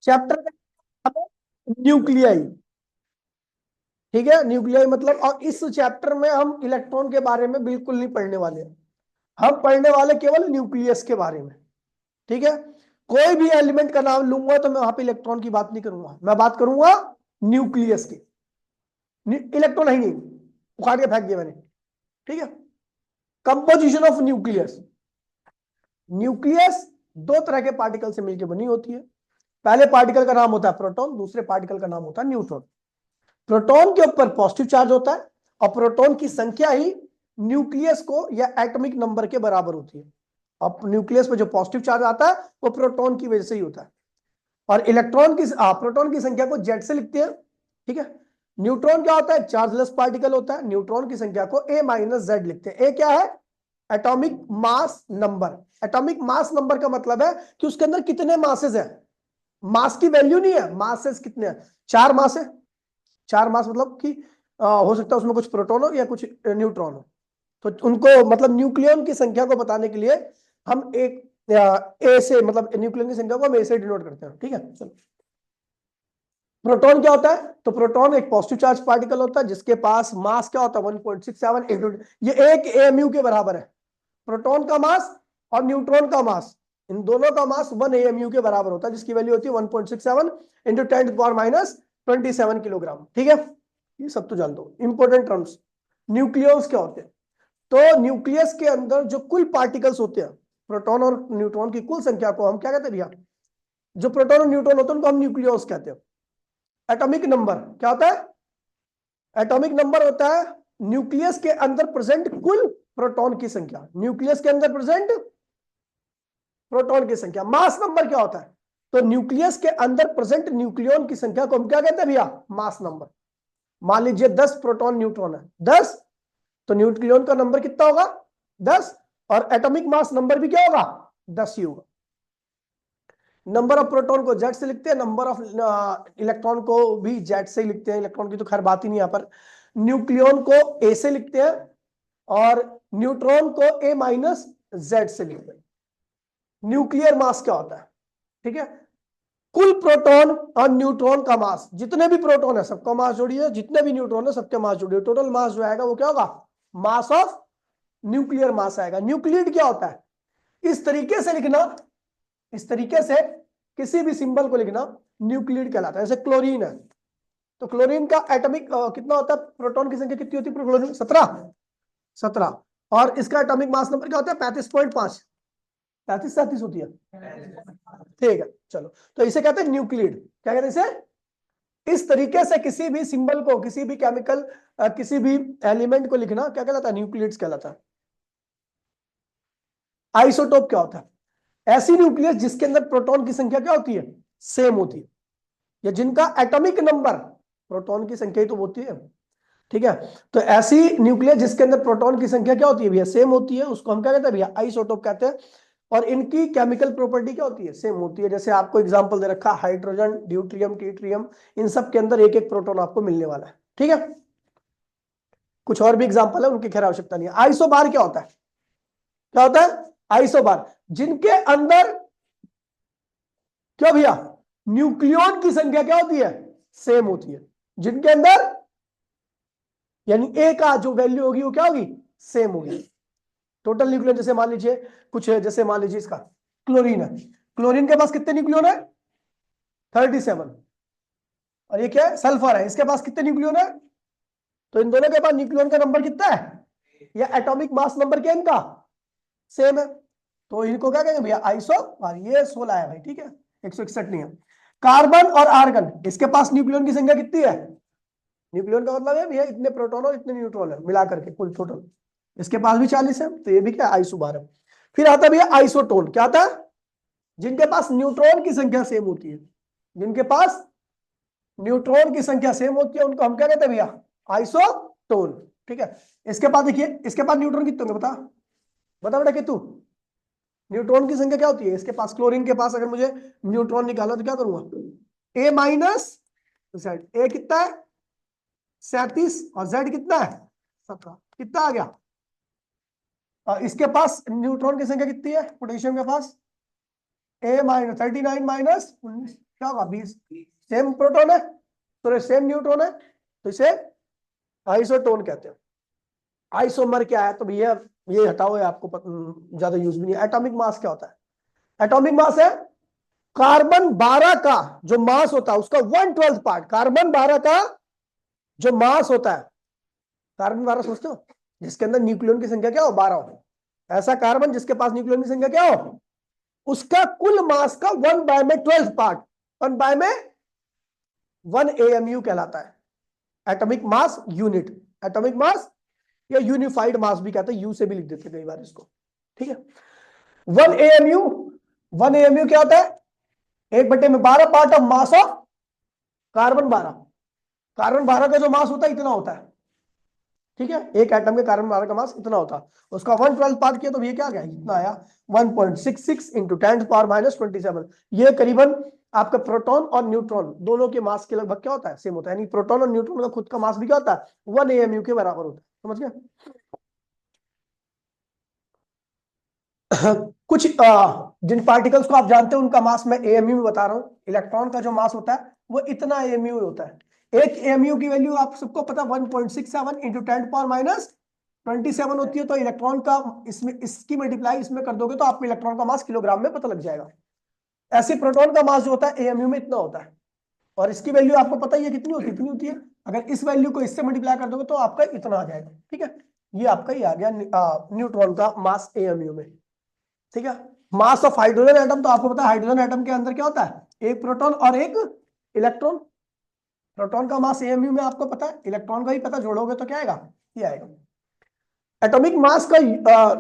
Chapter का nuclei, ठीक है, न्यूक्लियाई मतलब। और इस चैप्टर में हम इलेक्ट्रॉन के बारे में बिल्कुल नहीं पढ़ने वाले हैं, हम पढ़ने वाले केवल न्यूक्लियस के बारे में, ठीक है। कोई भी एलिमेंट का नाम लूंगा तो मैं वहां पे इलेक्ट्रॉन की बात नहीं करूंगा, मैं बात करूंगा न्यूक्लियस की। इलेक्ट्रॉन है ही नहीं, उखाड़ के फेंक दिया मैंने, ठीक है। Composition of nucleus. न्यूक्लियस दो तरह के पार्टिकल से मिलकर बनी होती है। पहले पार्टिकल का नाम होता है प्रोटॉन, दूसरे पार्टिकल का नाम होता है न्यूट्रॉन। प्रोटॉन के ऊपर पॉजिटिव चार्ज होता है और प्रोटॉन की संख्या ही न्यूक्लियस को या एटॉमिक नंबर के बराबर होती है। अब न्यूक्लियस पे जो पॉजिटिव चार्ज आता है वो प्रोटॉन की वजह से ही होता है। और इलेक्ट्रॉन की प्रोटॉन की संख्या को जेड से लिखते हैं, ठीक है। न्यूट्रॉन क्या होता है, चार्जलेस पार्टिकल होता है, न्यूट्रॉन की संख्या को ए माइनस जेड लिखते हैं। ए क्या है, atomic mass number. Atomic mass number का मतलब है कि उसके अंदर कितने मासेस है, मास की वैल्यू नहीं है, मासेस कितने हैं, 4 मास है। 4 मास मतलब कि हो सकता है उसमें कुछ प्रोटॉन हो या कुछ न्यूट्रॉन हो। तो उनको मतलब न्यूक्लियन की संख्या को बताने के लिए हम एक ए से, मतलब न्यूक्लियन की संख्या को हम ए से डिनोट करते हैं, ठीक है। चलो, प्रोटॉन क्या होता है, तो प्रोटॉन एक पॉजिटिव चार्ज पार्टिकल होता है जिसके पास मास क्या होता है 1.67 इंटू, ये एक एएमयू के बराबर है। प्रोटॉन का मास और न्यूट्रॉन का मास, इन दोनों का मास 1 एएमयू के बराबर होता है, जिसकी वैल्यू होती है 1.67 इंटू 10⁻⁻27 किलोग्राम, ठीक है। ये सब तो जान दो इंपॉर्टेंट टर्म्स। न्यूक्लियस क्या होते हैं, तो न्यूक्लियस के अंदर जो कुल पार्टिकल्स होते हैं, प्रोटॉन और न्यूट्रॉन की कुल संख्या को हम क्या कहते हैं भैया, जो प्रोटॉन और न्यूट्रॉन होते हैं उनको हम न्यूक्लियस कहते हैं। एटॉमिक नंबर क्या होता है, एटॉमिक नंबर होता है न्यूक्लियस के अंदर प्रेजेंट कुल प्रोटॉन की संख्या, न्यूक्लियस के अंदर प्रेजेंट प्रोटॉन की संख्या। मास नंबर क्या होता है, तो न्यूक्लियस के अंदर प्रेजेंट न्यूक्लियन की संख्या को हम क्या कहते हैं भैया, मास नंबर। मान लीजिए 10 प्रोटॉन न्यूट्रॉन है, 10, तो न्यूक्लियन का नंबर कितना होगा, 10, और एटॉमिक मास नंबर भी क्या होगा, 10 ही होगा। नंबर ऑफ प्रोटॉन को जेड से लिखते हैं, नंबर ऑफ इलेक्ट्रॉन को भी जेड से ही लिखते हैं, इलेक्ट्रॉन की तो खैर बात ही नहीं यहाँ पर। न्यूक्लियन को ए से लिखते हैं और न्यूट्रॉन को ए माइनस जेड से लिखते हैं। न्यूक्लियर मास क्या होता है, ठीक है, कुल प्रोटॉन और न्यूट्रॉन का मास, जितने भी प्रोटॉन है सबका मास जोड़िए, जितने भी न्यूट्रॉन है सबके मास जोड़िए, टोटल मास जो आएगा वो क्या होगा, मास ऑफ न्यूक्लियर मास आएगा। न्यूक्लिड क्या होता है, इस तरीके से लिखना, इस तरीके से किसी भी सिंबल को लिखना न्यूक्लिड कहलाता है। जैसे क्लोरीन है, तो क्लोरीन का एटॉमिक कितना होता है, प्रोटॉन की संख्या कितनी होती है क्लोरीन, 17 और इसका एटॉमिक मास नंबर क्या होता है 35.5, 35-37 होती है, ठीक है। चलो, तो इसे कहते हैं न्यूक्लिड, क्या कहते हैं इसे, इस तरीके से किसी भी सिंबल को, किसी भी केमिकल, किसी भी एलिमेंट को लिखना क्या कहलाता है, न्यूक्लिड्स कहलाता है। आइसोटोप क्या होता है, ऐसी न्यूक्लियस जिसके अंदर प्रोटॉन की संख्या क्या होती है, सेम होती है, या जिनका एटॉमिक नंबर, प्रोटॉन की संख्या ही तो होती है, ठीक है। तो ऐसी न्यूक्लियस जिसके अंदर प्रोटॉन की संख्या क्या होती है भैया, सेम होती है, उसको हम क्या कहते हैं भैया, आइसोटोप कहते हैं। और इनकी केमिकल प्रॉपर्टी क्या होती है, सेम होती है। जैसे आपको एग्जांपल दे रखा है हाइड्रोजन, ड्यूट्रियम, ट्रिटियम, इन सब के अंदर एक एक प्रोटॉन आपको मिलने वाला है, ठीक है। कुछ और भी एग्जांपल है, उनकी खैर आवश्यकता नहीं है। आइसोबार क्या होता है, क्या होता है आइसोबार, जिनके अंदर क्या भैया, न्यूक्लियन की संख्या क्या होती है, सेम होती है, जिनके अंदर यानी ए का जो वैल्यू होगी वो क्या होगी, सेम होगी। टोटल न्यूक्लियन जैसे मान लीजिए कुछ है, जैसे मान लीजिए इसका क्लोरीन है, क्लोरीन के पास कितने न्यूक्लियन है 37, और ये क्या है सल्फर है, इसके पास कितने न्यूक्लियन है, तो इन दोनों के पास न्यूक्लियन का नंबर कितना है, या एटॉमिक मास नंबर क्या इनका सेम है, तो इनको क्या कहेंगे भैया आइसो, और ये 16 है भाई, ठीक है, 161 नहीं है। कार्बन और आर्गन, इसके पास न्यूक्लियन की संख्या कितनी है, न्यूक्लियन का मतलब है भैया इतने प्रोटॉन और इतने न्यूट्रॉन है मिलाकर के कुल टोटल, इसके पास भी 40 है, तो ये भी क्या आइसोबार है। फिर आता है भैया आइसोटोन, क्या आता है, जिनके पास न्यूट्रॉन की संख्या सेम होती है, जिनके पास न्यूट्रॉन की संख्या सेम होती है उनको हम क्या कहते हैं भैया, आइसोटोन, ठीक है। इसके पास देखिए, इसके पास न्यूट्रॉन कितने होंगे बता, बता बेटा कितू, न्यूट्रॉन की संख्या क्या होती है इसके पास, क्लोरीन के पास अगर मुझे न्यूट्रॉन निकालना तो क्या करूंगा, ए माइनस जेड, ए कितना है 37 और जेड कितना है 17, कितना आ गया। और इसके पास न्यूट्रॉन की संख्या कितनी है पोटेशियम के पास, ए माइनस 39 माइनस 19, क्या होगा 20। सेम प्रोटॉन है तो सेम न्यूट्रॉन है, तो इसे आइसोटोन कहते हैं। आइसोमर क्या है, तो भैया ये हटाओ, ये आपको ज्यादा यूज भी नहीं। एटॉमिक मास क्या होता है? एटॉमिक मास है कार्बन 12 का जो मास होता है उसका 1/12 पार्ट। कार्बन 12 का जो मास होता है, कार्बन 12 सोचते हो जिसके अंदर न्यूक्लियन की संख्या क्या हो, 12 हो, ऐसा कार्बन जिसके पास न्यूक्लियन की संख्या क्या हो, उसका कुल मास का 1/12 पार्ट, 1/1 AMU कहलाता है। Atomic mass unit, atomic mass या यूनिफाइड मास भी कहते हैं, यू से भी लिख देते हैं कई बार इसको, ठीक है। 1 AMU, 1 AMU क्या होता है? 1/12 part of mass of carbon 12। Carbon 12 का जो मास होता है इतना होता है, ठीक है। एक एटम के कार्बन 12 का मास इतना होता है, उसका 1/12 पार्ट किया तो ये क्या गया, इतना आया 1.66 इंटू 10⁻⁻27। ये करीबन आपका प्रोटॉन और न्यूट्रॉन दोनों के मास के लगभग क्या होता है, सेम होता है। यानी प्रोटॉन और न्यूट्रॉन का खुद का मास भी क्या होता है, 1 AMU के बराबर होता है। समझ गए? कुछ जिन पार्टिकल्स को आप जानते हैं उनका मास मैं AMU में बता रहा हूं। इलेक्ट्रॉन का जो मास होता है वो इतना AMU होता है। एक AMU की वैल्यू आप सबको पता 1.67 इंटू 10⁻⁻27 होती है। तो इलेक्ट्रॉन का इसमें इसकी मल्टीप्लाई इसमें कर दोगे तो आपको इलेक्ट्रॉन का मास किलोग्राम में पता लग जाएगा। ऐसे प्रोटॉन का मास जो होता है AMU में इतना होता है, और इसकी वैल्यू आपको पता ही है कितनी होती है, इतनी होती है। अगर इस वैल्यू को इससे मल्टीप्लाई कर दोगे तो आपका इतना आ जाएगा, ठीक है। ये आपका ही आ गया न्यूट्रॉन का मास AMU में, ठीक है। मास ऑफ हाइड्रोजन एटम, तो आपको पता है हाइड्रोजन एटम के अंदर क्या होता है, एक प्रोटॉन और एक इलेक्ट्रॉन। प्रोटॉन का मास AMU में आपको पता है, इलेक्ट्रॉन का ही पता, जोड़ोगे तो क्या आएगा, ये आएगा। एटॉमिक मास का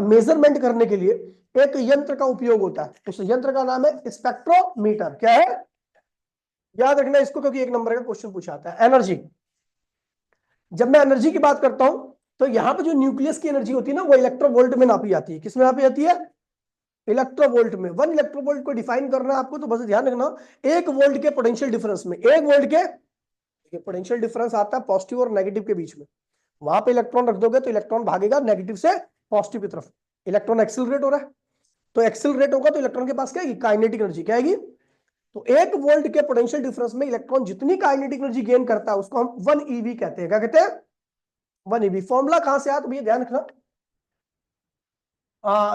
मेजरमेंट करने के लिए एक यंत्र का उपयोग होता है, उस यंत्र का नाम है स्पेक्ट्रोमीटर। क्या है, याद रखना इसको क्योंकि एक नंबर का क्वेश्चन पूछा आता है। एनर्जी, जब मैं एनर्जी की बात करता हूं तो यहां पर जो न्यूक्लियस की एनर्जी होती है ना वो इलेक्ट्रोवोल्ट में नापी जाती है। किसमें नापी जाती है, इलेक्ट्रोवोल्ट में। 1 इलेक्ट्रोवोल्ट को डिफाइन करना है आपको, तो बस ध्यान रखना 1 वोल्ट के पोटेंशियल डिफरेंस में, 1 वोल्ट के पोटेंशियल डिफरेंस आता है पॉजिटिव और नेगेटिव के बीच में, वहां पे इलेक्ट्रॉन रख दोगे तो इलेक्ट्रॉन भागेगा नेगेटिव से पॉजिटिव की तरफ। इलेक्ट्रॉन एक्सिलरेट हो रहा है, तो एक्सिलरेट होगा तो इलेक्ट्रॉन के पास क्या आएगी, काइनेटिक एनर्जी। क्या आएगी, तो 1 वोल्ट के पोटेंशियल डिफरेंस में इलेक्ट्रॉन जितनी काइनेटिक एनर्जी गेन करता है उसको हम 1 EV कहते हैं। क्या कहते हैं, 1 EV। फॉर्मूला कहां से आया, तो भैया ध्यान रखना,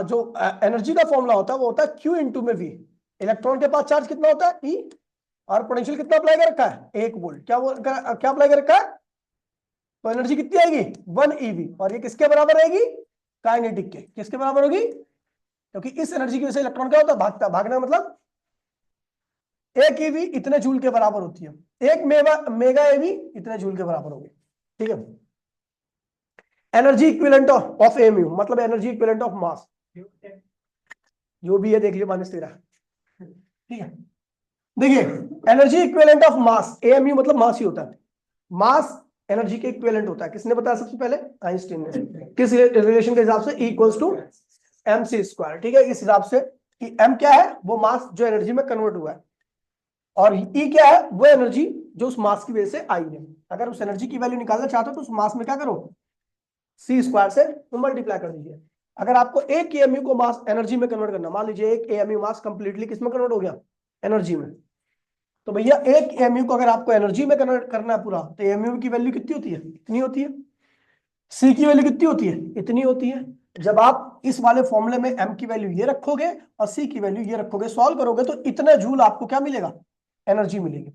जो एनर्जी का फॉर्मूला होता है वो होता है Q इंटू में V। इलेक्ट्रॉन के पास चार्ज कितना होता है E, और पोटेंशियल कितना अप्लाई कर रखा है, 1 वोल्ट। क्या अप्लाई कर रखा है, तो एनर्जी कितनी आएगी 1 EV, और ये किसके बराबर आएगी, काइनेटिक के। किसके बराबर होगी, क्योंकि इस एनर्जी की वजह से इलेक्ट्रॉन क्या होता है, भागता। भागना मतलब 1 EV इतने जूल के बराबर होती है, 1 मेगा EV इतने जूल के बराबर होगी, ठीक है। एनर्जी इक्विवेलेंट ऑफ AMU मतलब एनर्जी इक्विवेलेंट ऑफ मास, जो भी है देख लियो, -13, ठीक है। देखिए energy equivalent of mass, AMU मतलब मास ही होता है। मास एनर्जी के इक्विवेलेंट होता है। किसने बताया सबसे पहले, आइंस्टीन ने। किस रिलेशन के हिसाब से, E इक्वल्स टू mc², ठीक है। इस हिसाब से कि m क्या है, वो मास जो एनर्जी में कन्वर्ट हुआ है, और E क्या है, वो एनर्जी जो उस मास की वजह से आई है। अगर उस एनर्जी की वैल्यू निकालना चाहते हो तो उस मास में क्या करो, c² से मल्टीप्लाई कर दीजिए। अगर आपको एक AMU को मास एनर्जी में कन्वर्ट करना, मान लीजिए एक AMU मास कंप्लीटली किसमें कन्वर्ट हो गया, एनर्जी में, तो भैया एक AMU को अगर आपको एनर्जी में कन्वर्ट करना है पूरा, तो AMU की वैल्यू कितनी होती है, इतनी होती है। C की वैल्यू कितनी होती है, इतनी होती है। जब आप इस वाले फॉर्मूले में M की वैल्यू ये रखोगे और C की वैल्यू ये रखोगे, सॉल्व करोगे तो इतना जूल आपको क्या मिलेगा, एनर्जी मिलेगी।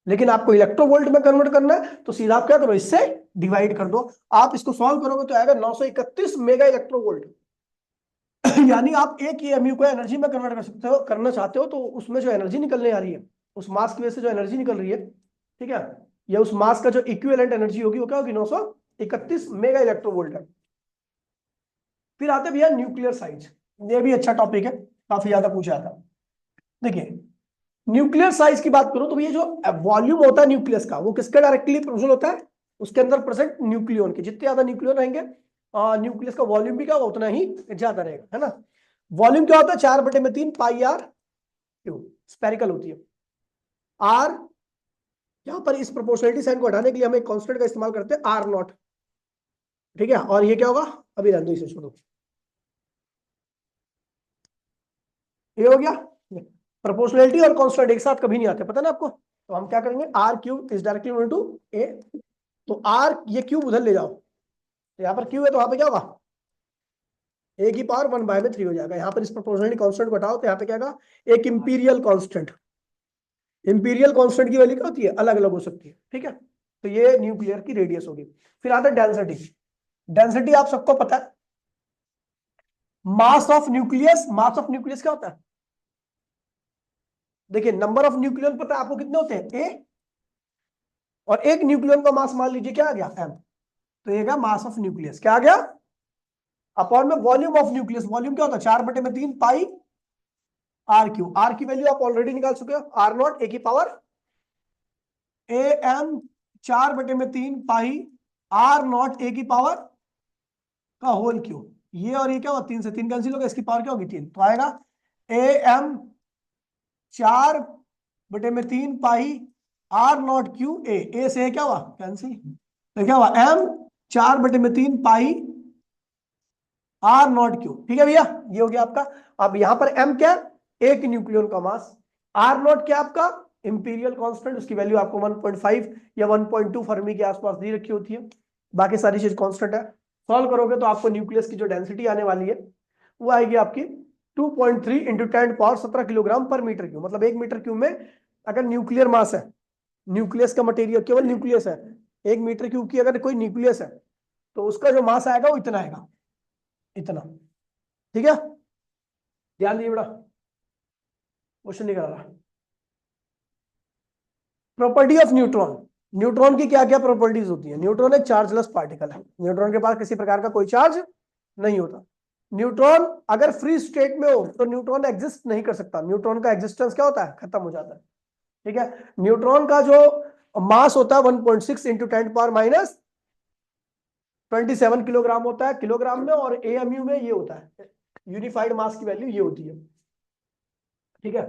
लेकिन आपको इलेक्ट्रोवोल्ट में कन्वर्ट करना है तो सीधा आप क्या करो, इससे डिवाइड कर दो। आप इसको सॉल्व करोगे तो आएगा 931 मेगा इलेक्ट्रोवोल्ट। यानी आप एक AMU को एनर्जी में कन्वर्ट कर सकते हो, करना चाहते हो, तो उसमें जो एनर्जी निकलने आ रही है, उस मास की वजह से जो एनर्जी निकल रही है, ठीक है, या उस मास का जो इक्विवेलेंट एनर्जी होगी वो क्या होगी, 931 मेगा इलेक्ट्रोवोल्ट है। फिर आते भैया न्यूक्लियर साइज, ये भी अच्छा टॉपिक है, काफी ज्यादा पूछा था। देखिए न्यूक्लियर साइज की बात करो तो ये जो वॉल्यूम होता है न्यूक्लियस का, वो किसका डायरेक्टली प्रोपोर्शनल होता है, उसके अंदर प्रेजेंट न्यूक्लियन के। जितने ज्यादा न्यूक्लियन रहेंगे न्यूक्लियस का वॉल्यूम भी क्या होगा, उतना ही ज्यादा रहेगा, है ना। वॉल्यूम क्या होता है, 4/3 πr², स्पेरिकल होती है। आर, यहां पर इस प्रोपोर्शनलिटी साइन को हटाने के लिए हम एक कांस्टेंट का इस्तेमाल करते हैं R0, ठीक है। और ये क्या होगा, अभी रहने दो, इसे छोड़ो, ये हो गया। प्रोपोर्शनलिटी और कांस्टेंट एक साथ कभी नहीं आते, पता ना आपको। तो हम क्या करेंगे, R cube is directly equal to A. तो आर, ये क्यूब उधर ले जाओ, तो यहाँ पर क्यू है तो वहां पे क्या होगा, ए की पावर 1/3 हो जाएगा। यहाँ पर इस प्रोपोर्शनलिटी कांस्टेंट को हटाओ तो यहाँ पे क्या होगा, एक इंपीरियल कांस्टेंट। इंपीरियल कांस्टेंट की वैल्यू क्या होती है, अलग अलग हो सकती है, ठीक है। तो ये न्यूक्लियर की रेडियस होगी। फिर आता है डेंसिटी। डेंसिटी आप सबको पता है, मास of nucleus. Mass of nucleus क्या होता है, देखिए नंबर ऑफ न्यूक्लियन पता है आपको कितने होते हैं, ए, और एक न्यूक्लियन का मास मान लीजिए क्या आ गया, एम। तो ये क्या, मास ऑफ न्यूक्लियस क्या आ गया, अपॉन में वॉल्यूम ऑफ न्यूक्लियस। वॉल्यूम क्या होता है, 4/3 पाई आर क्यू। आर की वैल्यू आप ऑलरेडी निकाल चुके हो, आर नॉट ए की power a M 4/3 pi are naught a की पावर का होल क्यू। ये और ये क्या होगा, 3 से 3 कैंसिल होगा, इसकी पावर क्या होगी 3, तो आएगा A M 4/3 pi are not Q A. A से क्या हुआ कैंसिल, तो क्या हुआ M 4/3 pi are not Q. ठीक है भैया, ये हो गया आपका। अब यहां पर एम क्या, एक न्यूक्लियन का मास। आर नॉट क्या आपका, इंपीरियल कांस्टेंट, उसकी वैल्यू आपको 1.5 या 1.2 फर्मी के आसपास दी रखी होती है, बाकी सारी चीज कांस्टेंट है। सॉल्व करोगे तो आपको न्यूक्लियस की जो डेंसिटी आने वाली है वो आएगी आपकी 2.3 इंटू 10⁻17 किलोग्राम पर मीटर क्यूब। मतलब 1 मीटर क्यूब में अगर न्यूक्लियर मास है, न्यूक्लियस का मटेरियल केवल न्यूक्लियस है, 1 मीटर क्यूब की अगर कोई न्यूक्लियस है तो उसका जो मास आएगा वो इतना आएगा, इतना। ठीक है, ध्यान दीजिए बेटा, क्वेश्चन नहीं करा रहा। Property of neutron. न्यूट्रॉन की क्या क्या प्रॉपर्टीज होती है, न्यूट्रॉन एक चार्जलेस पार्टिकल है, न्यूट्रॉन के पास किसी प्रकार का कोई चार्ज नहीं होता। न्यूट्रॉन अगर फ्री स्टेट में हो तो न्यूट्रॉन एग्जिस्ट नहीं कर सकता, न्यूट्रॉन का एग्जिस्टेंस क्या होता है, खत्म हो जाता है। ठीक है, न्यूट्रॉन का जो मास होता है 1.6 इंटू 10⁻27 किलोग्राम होता है, किलोग्राम में, और एएमयू में ये होता है, यूनिफाइड मास की वैल्यू ये होती है। ठीक है,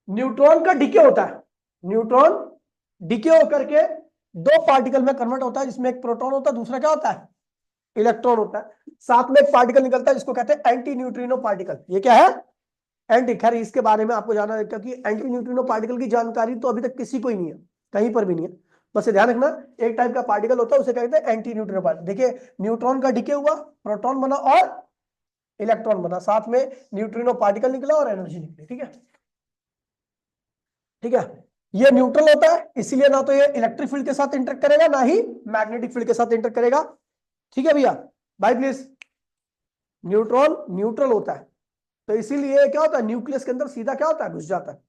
न्यूट्रॉन का डीके होता है, न्यूट्रॉन डीके होकर के दो पार्टिकल में कन्वर्ट होता है, जिसमें एक प्रोटॉन होता है, दूसरा क्या होता है, इलेक्ट्रॉन होता है। साथ में एक पार्टिकल निकलता है जिसको कहते हैं एंटी न्यूट्रिनो पार्टिकल। ये क्या है, एंटी, खैर इसके बारे में आपको जाना है क्योंकि एंटी न्यूट्रिनो पार्टिकल की जानकारी तो अभी तक किसी को ही नहीं है, कहीं पर भी नहीं है। बस ध्यान रखना, एक टाइप का पार्टिकल होता है उसे कहते हैं एंटी न्यूट्रिनो पार्टिकल। देखिए न्यूट्रॉन का डीके हुआ, प्रोटॉन बना और इलेक्ट्रॉन बना, साथ में न्यूट्रिनो पार्टिकल निकला और एनर्जी निकली। ठीक है, ठीक है, ये न्यूट्रल होता है, इसीलिए ना तो ये इलेक्ट्रिक फील्ड के साथ इंटरेक्ट करेगा ना ही मैग्नेटिक फील्ड के साथ इंटरेक्ट करेगा। ठीक है भैया, भाई प्लीज, न्यूट्रॉन न्यूट्रल होता है, तो इसीलिए क्या होता है, न्यूक्लियस के अंदर सीधा क्या होता है, घुस जाता है।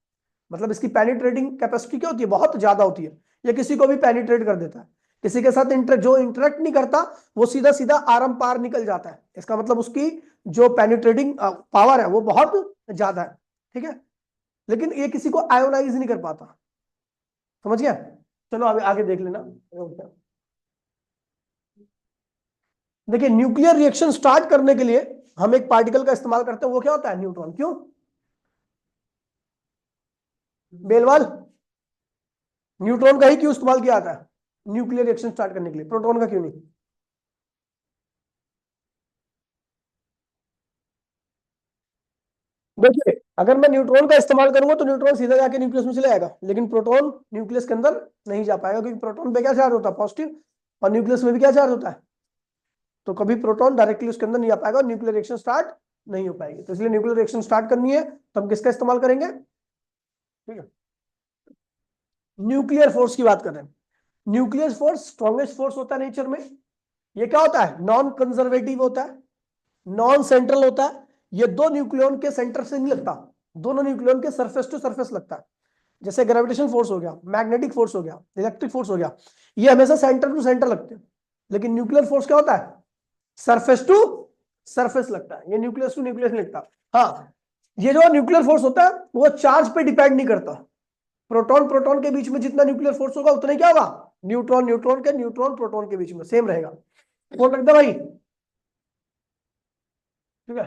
मतलब इसकी पेनिट्रेटिंग कैपेसिटी क्या होती है, बहुत ज्यादा होती है, ये किसी को भी पेनिट्रेट कर देता है। किसी के साथ जो इंटरेक्ट नहीं करता वो सीधा सीधा आरम पार निकल जाता है, इसका मतलब उसकी जो पेनिट्रेटिंग पावर है वो बहुत ज्यादा है। ठीक है, लेकिन ये किसी को आयोनाइज नहीं कर पाता, समझ गया। चलो अभी आगे देख लेना। देखिए न्यूक्लियर रिएक्शन स्टार्ट करने के लिए हम एक पार्टिकल का इस्तेमाल करते हैं, वो क्या होता है, न्यूट्रॉन। क्यों बेलवाल, न्यूट्रॉन का ही क्यों इस्तेमाल किया जाता है न्यूक्लियर रिएक्शन स्टार्ट करने के लिए, प्रोटॉन का क्यों नहीं। देखिए अगर मैं न्यूट्रॉन का इस्तेमाल करूंगा तो न्यूट्रॉन सीधा जाके न्यूक्लियस में चले जाएगा, लेकिन प्रोटॉन न्यूक्लियस के अंदर नहीं जा पाएगा, क्योंकि प्रोटॉन पे क्या चार्ज होता है, पॉजिटिव, और न्यूक्लियस में भी क्या चार्ज होता है, तो कभी प्रोटॉन डायरेक्टली उसके अंदर नहीं आ पाएगा और न्यूक्लियर रिएक्शन स्टार्ट नहीं हो पाएगी। तो इसलिए न्यूक्लियर रिएक्शन स्टार्ट करनी है तो हम किसका इस्तेमाल करेंगे, ठीक है, न्यूक्लियर फोर्स की बात कर रहे हैं। न्यूक्लियर फोर्स स्ट्रॉन्गेस्ट फोर्स होता है नेचर में। ये क्या होता है, नॉन कंजर्वेटिव होता है, नॉन सेंट्रल होता है। ये दो न्यूक्लियन के सेंटर से नहीं लगता, दोनों न्यूक्लियन के सरफेस टू सरफेस लगता है। जैसे ग्रेविटेशन फोर्स हो गया, मैग्नेटिक फोर्स हो गया, इलेक्ट्रिक फोर्स हो गया, ये हमेशा सेंटर टू सेंटर लगते हैं। लेकिन न्यूक्लियर फोर्स क्या होता है, सरफेस टू सरफेस लगता है, ये न्यूक्लियस टू न्यूक्लियस नहीं लगता। हाँ, ये जो न्यूक्लियर फोर्स होता है वो चार्ज पे डिपेंड नहीं करता। प्रोटॉन प्रोटॉन के बीच में जितना न्यूक्लियर फोर्स होगा उतना ही क्या होगा, न्यूट्रॉन न्यूट्रॉन के, न्यूट्रॉन प्रोटॉन के बीच में सेम रहेगा। कौन रख दे भाई, ठीक है,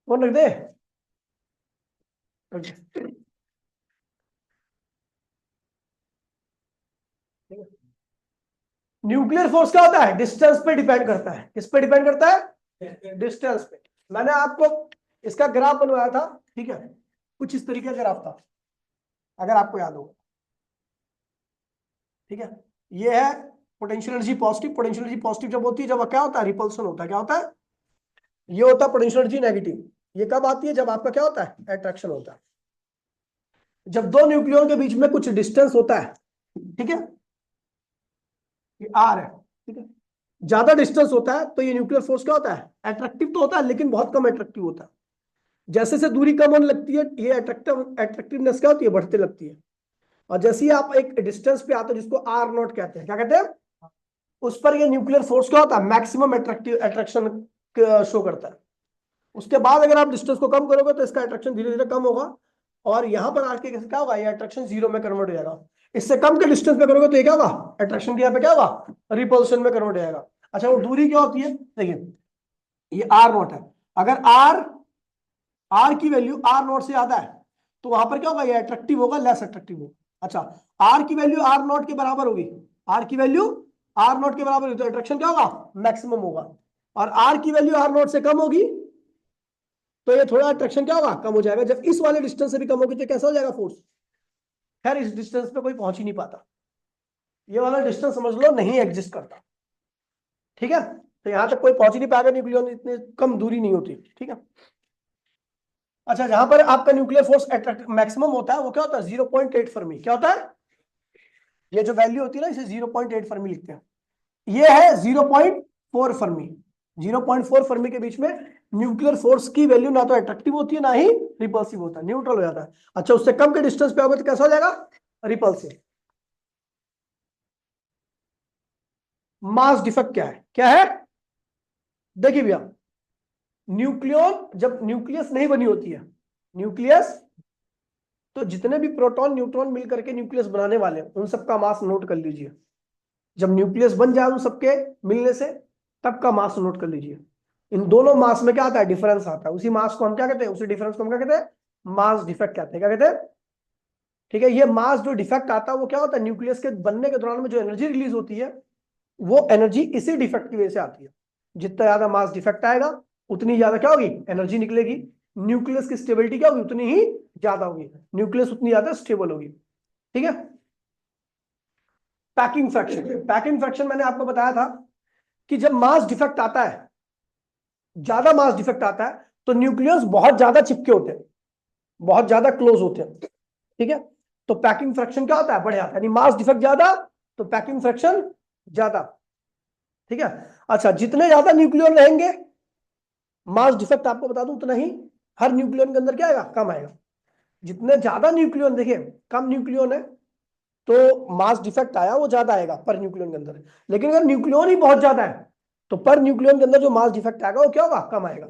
कौन रख दे। न्यूक्लियर फोर्स क्या होता है, डिस्टेंस पे डिपेंड करता है। किस पे डिपेंड करता है, डिस्टेंस पे। मैंने आपको इसका ग्राफ बनवाया था, ठीक है, कुछ इस तरीके का ग्राफ था, अगर आपको याद हो, ठीक है। ये है potential energy positive. Potential energy positive जब होती है, जब क्या होता है, रिपल्सन होता है। क्या होता है? ये होता है पोटेंशियल एनर्जी नेगेटिव। ये कब आती है? जब आपका क्या होता है, अट्रैक्शन होता है। जब दो न्यूक्लियन के बीच में कुछ डिस्टेंस होता है, ठीक है, ये आर है, ठीक है, ज्यादा डिस्टेंस होता है तो ये न्यूक्लियर फोर्स क्या होता है, अट्रैक्टिव तो होता है लेकिन बहुत कम अट्रैक्टिव होता है। जैसे से दूरी कम होने लगती है, ये अट्रैक्टिवनेस क्या होती है, बढ़ते लगती है। और जैसे ही आप एक डिस्टेंस पे आते हो जिसको आर नॉट कहते हैं, क्या कहते हैं, उस पर ये न्यूक्लियर फोर्स क्या होता है, मैक्सिमम अट्रैक्शन शो करता है। उसके बाद अगर आप डिस्टेंस को कम करोगे तो इसका अट्रैक्शन धीरे धीरे कम होगा, और यहां पर आके क्या होगा, ये अट्रैक्शन जीरो में कन्वर्ट हो जाएगा। इससे कम के डिस्टेंस पे करोगे तो ये क्या होगा, अट्रैक्शन के यहाँ पे क्या होगा, रिपल्शन में कन्वर्ट हो जाएगा। अच्छा, वो दूरी क्या होती है, देखिए ये आर नॉट है। अगर आर की वैल्यू आर नॉट से ज्यादा है तो वहां पर क्या होगा, ये अट्रैक्टिव होगा, लेस अट्रैक्टिव होगा। अच्छा, आर की वैल्यू आर नॉट के बराबर होगी, आर की वैल्यू आर नॉट के बराबर होगी तो अट्रैक्शन क्या होगा, मैक्सिमम होगा। और आर की वैल्यू आर नॉट से कम होगी तो ये थोड़ा अट्रैक्शन क्या होगा, कम हो जाएगा। जब इस वाले डिस्टेंस से भी कम होगी तो कैसा हो जाएगा फोर्स, खैर इस डिस्टेंस पे कोई पहुंच ही नहीं पाता, ये वाला डिस्टेंस समझ लो नहीं एग्जिस्ट करता, ठीक है। तो यहां तक कोई पहुंच ही नहीं पाएगा, न्यूक्लियन इतनी कम दूरी नहीं होती, ठीक है। अच्छा, जहां पर आपका न्यूक्लियर फोर्स मैक्सिमम होता है वो क्या होता है, 0.8 फर्मी। क्या होता है, ये जो वैल्यू होती है ना, इसे 0.8 फर्मी लिखते हैं। ये है 0.4 फर्मी। 0.4 फर्मी के बीच में न्यूक्लियर फोर्स की वैल्यू ना तो अट्रैक्टिव होती है ना ही रिपल्सिव होता है, न्यूट्रल हो जाता है। अच्छा, उससे कम के डिस्टेंस पे होगा तो कैसा हो जाएगा, रिपल्सिव। मास डिफेक्ट क्या है, क्या है, देखिए भैया, न्यूक्लियन जब न्यूक्लियस नहीं बनी होती है, न्यूक्लियस तो जितने भी प्रोटॉन न्यूट्रॉन मिलकर के न्यूक्लियस बनाने वाले हैं उन सबका मास नोट कर लीजिए। जब न्यूक्लियस बन जाए उन सबके मिलने से, तब का मास नोट कर लीजिए। इन दोनों मास में क्या आता है, डिफरेंस आता है। उसी मास को हम क्या कहते हैं, उसी डिफरेंस को हम क्या कहते हैं, मास डिफेक्ट कहते हैं। क्या कहते हैं, ठीक है। ये मास जो डिफेक्ट आता है वो क्या होता है, न्यूक्लियस के बनने के दौरान में जो एनर्जी रिलीज होती है वो एनर्जी इसी डिफेक्ट की वजह से आती है। जितना ज्यादा मास डिफेक्ट आएगा उतनी ज्यादा क्या होगी, एनर्जी निकलेगी। न्यूक्लियस की स्टेबिलिटी क्या होगी, उतनी ही ज्यादा होगी, न्यूक्लियस उतनी ज्यादा स्टेबल होगी, ठीक है। पैकिंग फ्रैक्शन, पैकिंग फ्रैक्शन मैंने आपको बताया था कि जब मास डिफेक्ट आता है, ज्यादा मास डिफेक्ट आता है तो न्यूक्लियस बहुत ज्यादा चिपके होते हैं, बहुत ज्यादा क्लोज होते हैं, ठीक है। तो पैकिंग फ्रैक्शन क्या होता है, बढ़ जाता है, यानी मास डिफेक्ट ज्यादा तो पैकिंग फ्रैक्शन ज्यादा, ठीक है। अच्छा, जितने ज्यादा न्यूक्लियन रहेंगे, मास डिफेक्ट आपको बता दूं उतना ही हर न्यूक्लियन के अंदर क्या आएगा, कम आएगा। जितने ज्यादा न्यूक्लियन, देखिए कम न्यूक्लियन है तो मास डिफेक्ट आया वो ज्यादा आएगा पर न्यूक्लियन के अंदर। लेकिन अगर न्यूक्लियन ही बहुत ज्यादा है तो पर न्यूक्लियन के अंदर जो मास डिफेक्ट आएगा वो क्या होगा, कम आएगा।